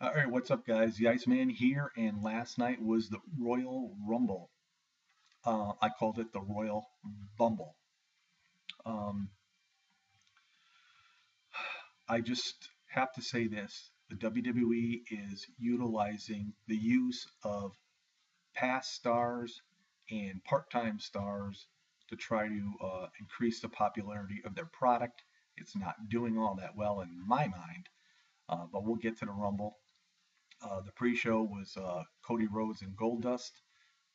All right, what's up, guys? The Iceman here, and last night was the Royal Rumble. I called it the Royal Bumble. Um, I just have to say this: the WWE is utilizing the use of past stars and part-time stars to try to increase the popularity of their product. It's not doing all that well in my mind, but we'll get to the Rumble. The pre-show was Cody Rhodes and Goldust,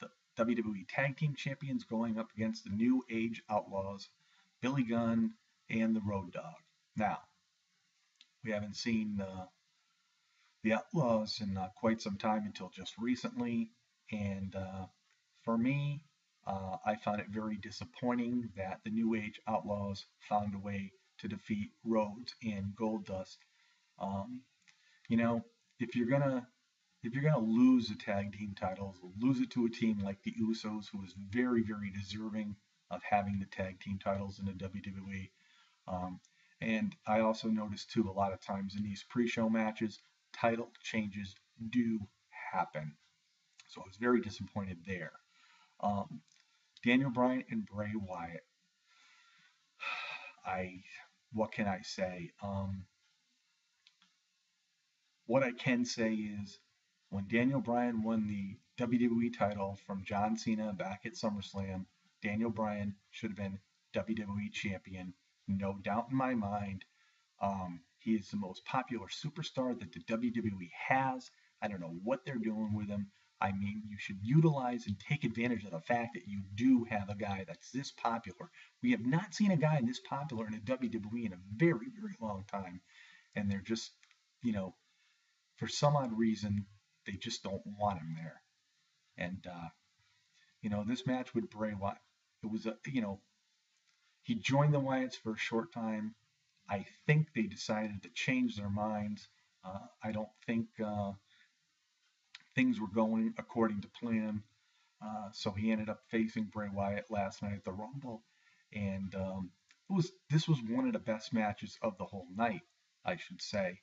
the WWE Tag Team Champions, going up against the New Age Outlaws, Billy Gunn and the Road Dogg. Now, we haven't seen the Outlaws in quite some time until just recently, and for me, I found it very disappointing that the New Age Outlaws found a way to defeat Rhodes and Goldust. Um, you know, if you're gonna lose the tag team titles, lose it to a team like the Usos, who is very, very deserving of having the tag team titles in the WWE. Um, and I also noticed too, a lot of times in these pre-show matches, title changes do happen. So I was very disappointed there. Um, Daniel Bryan and Bray Wyatt. I, what can I say? What I can say is when Daniel Bryan won the WWE title from John Cena back at SummerSlam, Daniel Bryan should have been WWE champion. No doubt in my mind. He is the most popular superstar that the WWE has. I don't know what they're doing with him. I mean, you should utilize and take advantage of the fact that you do have a guy that's this popular. We have not seen a guy this popular in the WWE in a very, very long time. And they're just, you know, for some odd reason, they just don't want him there. And this match with Bray Wyatt, it was he joined the Wyatts for a short time. I think they decided to change their minds. I don't think things were going according to plan. So he ended up facing Bray Wyatt last night at the Rumble, and this was one of the best matches of the whole night, I should say.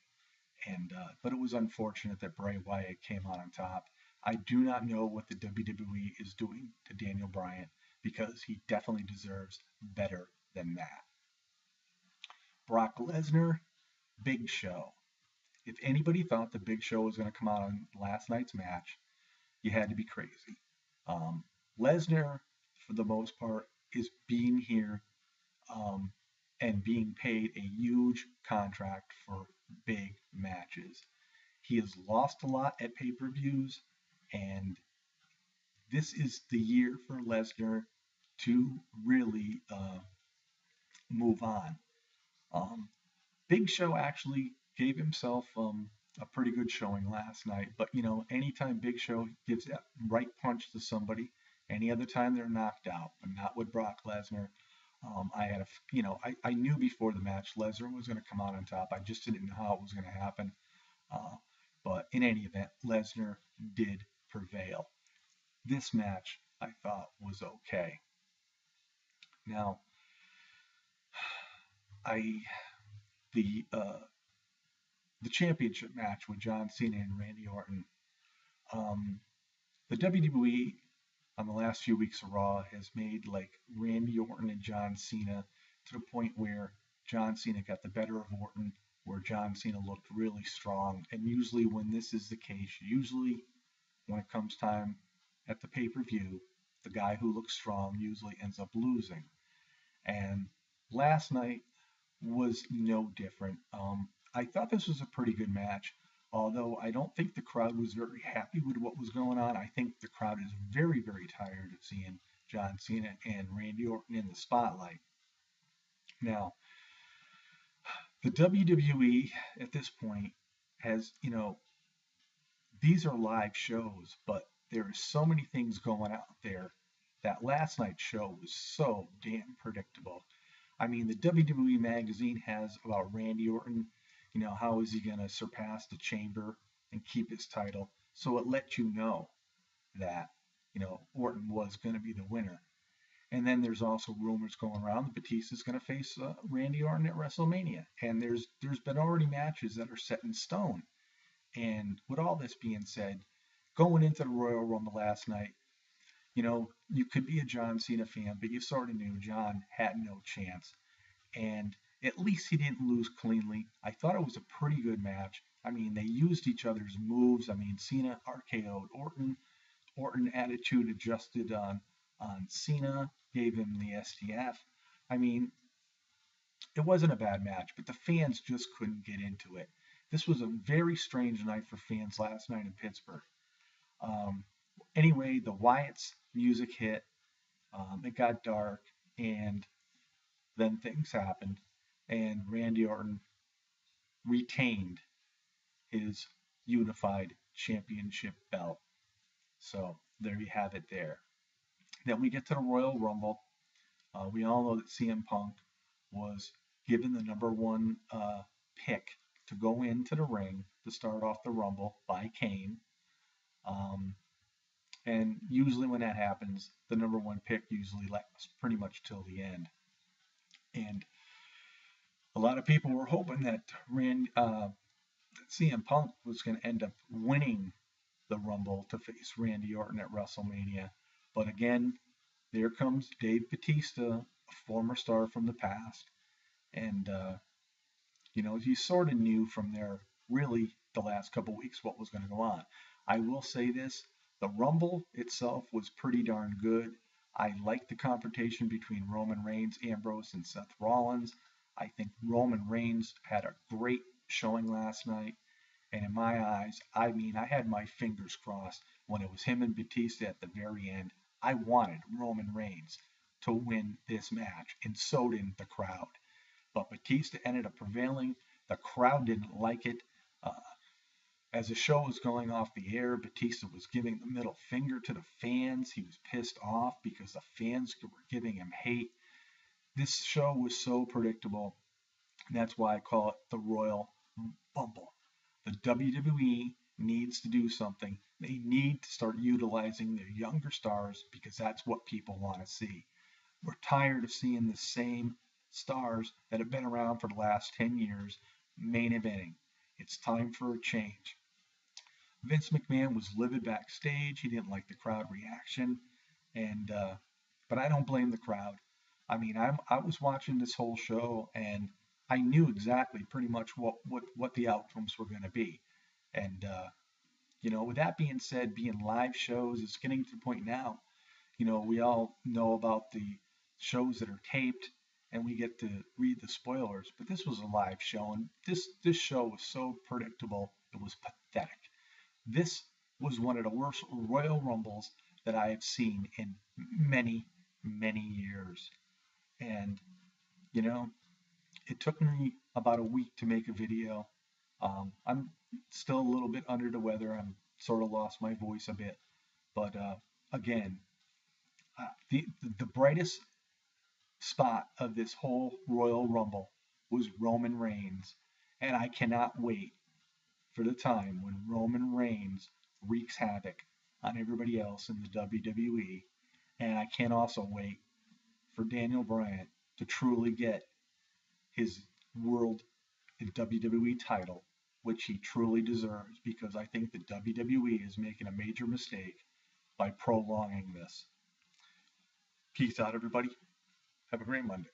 And but it was unfortunate that Bray Wyatt came out on top. I do not know what the WWE is doing to Daniel Bryan because he definitely deserves better than that. Brock Lesnar, Big Show. If anybody thought the Big Show was going to come out on last night's match, you had to be crazy. Um, Lesnar, for the most part, is being here and being paid a huge contract for big matches. He has lost a lot at pay per views, and this is the year for Lesnar to really move on. Um, Big Show actually gave himself a pretty good showing last night, but anytime Big Show gives that right punch to somebody, any other time they're knocked out, but not with Brock Lesnar. I knew before the match Lesnar was going to come out on top. I just didn't know how it was going to happen. Uh, but in any event, Lesnar did prevail. This match I thought was okay. Now, I the uh, the championship match with John Cena and Randy Orton. Um, the WWE on the last few weeks of Raw has made like Randy Orton and John Cena to the point where John Cena got the better of Orton, where John Cena looked really strong. And usually, when this is the case, usually when it comes time at the pay per view, the guy who looks strong usually ends up losing. And last night was no different. I thought this was a pretty good match, although I don't think the crowd was very happy with what was going on. I think the crowd is very, very tired of seeing John Cena and Randy Orton in the spotlight. Now, the WWE at this point has, these are live shows, but there are so many things going out there. That last night's show was so damn predictable. I mean, the WWE magazine has about Randy Orton. How is he going to surpass the Chamber and keep his title? So it let you know that, Orton was going to be the winner. And then there's also rumors going around that Batista's going to face Randy Orton at WrestleMania. And there's been already matches that are set in stone. And with all this being said, going into the Royal Rumble last night, you could be a John Cena fan, but you sort of knew John had no chance. And at least he didn't lose cleanly. I thought it was a pretty good match. I mean, they used each other's moves. I mean, Cena RKO'd Orton. Orton attitude adjusted on Cena, gave him the STF. I mean, it wasn't a bad match, but the fans just couldn't get into it. This was a very strange night for fans last night in Pittsburgh. Um, anyway, the Wyatt's music hit. It got dark, and then things happened, and Randy Orton retained his unified championship belt. So there you have it there. Then we get to the Royal Rumble. We all know that CM Punk was given the number one pick to go into the ring to start off the Rumble by Kane. Um, and usually when that happens, the number one pick usually lasts pretty much till the end. And a lot of people were hoping that CM Punk was going to end up winning the Rumble to face Randy Orton at WrestleMania. But again, there comes Dave Batista, a former star from the past. And, you sort of knew from there, really, the last couple weeks what was going to go on. I will say this, the Rumble itself was pretty darn good. I liked the confrontation between Roman Reigns, Ambrose, and Seth Rollins. I think Roman Reigns had a great showing last night. And in my eyes, I mean, I had my fingers crossed when it was him and Batista at the very end. I wanted Roman Reigns to win this match, and so didn't the crowd. But Batista ended up prevailing. The crowd didn't like it. Uh, as the show was going off the air, Batista was giving the middle finger to the fans. He was pissed off because the fans were giving him hate. This show was so predictable. And that's why I call it the Royal Bumble. The WWE needs to do something. They need to start utilizing their younger stars because that's what people want to see. We're tired of seeing the same stars that have been around for the last 10 years main eventing. It's time for a change. Vince McMahon was livid backstage. He didn't like the crowd reaction, and but I don't blame the crowd. I mean, I was watching this whole show, and I knew exactly pretty much what the outcomes were going to be. And with that being said, being live shows is getting to the point now. We all know about the shows that are taped, and we get to read the spoilers. But this was a live show, and this show was so predictable. It was pathetic. This was one of the worst Royal Rumbles that I have seen in many, many years. And, it took me about a week to make a video. I'm still a little bit under the weather. I'm sort of lost my voice a bit. But again, the brightest spot of this whole Royal Rumble was Roman Reigns. And I cannot wait for the time when Roman Reigns wreaks havoc on everybody else in the WWE. And I can't also wait for Daniel Bryan to truly get his World WWE title, which he truly deserves, because I think the WWE is making a major mistake by prolonging this. Peace out, everybody. Have a great Monday.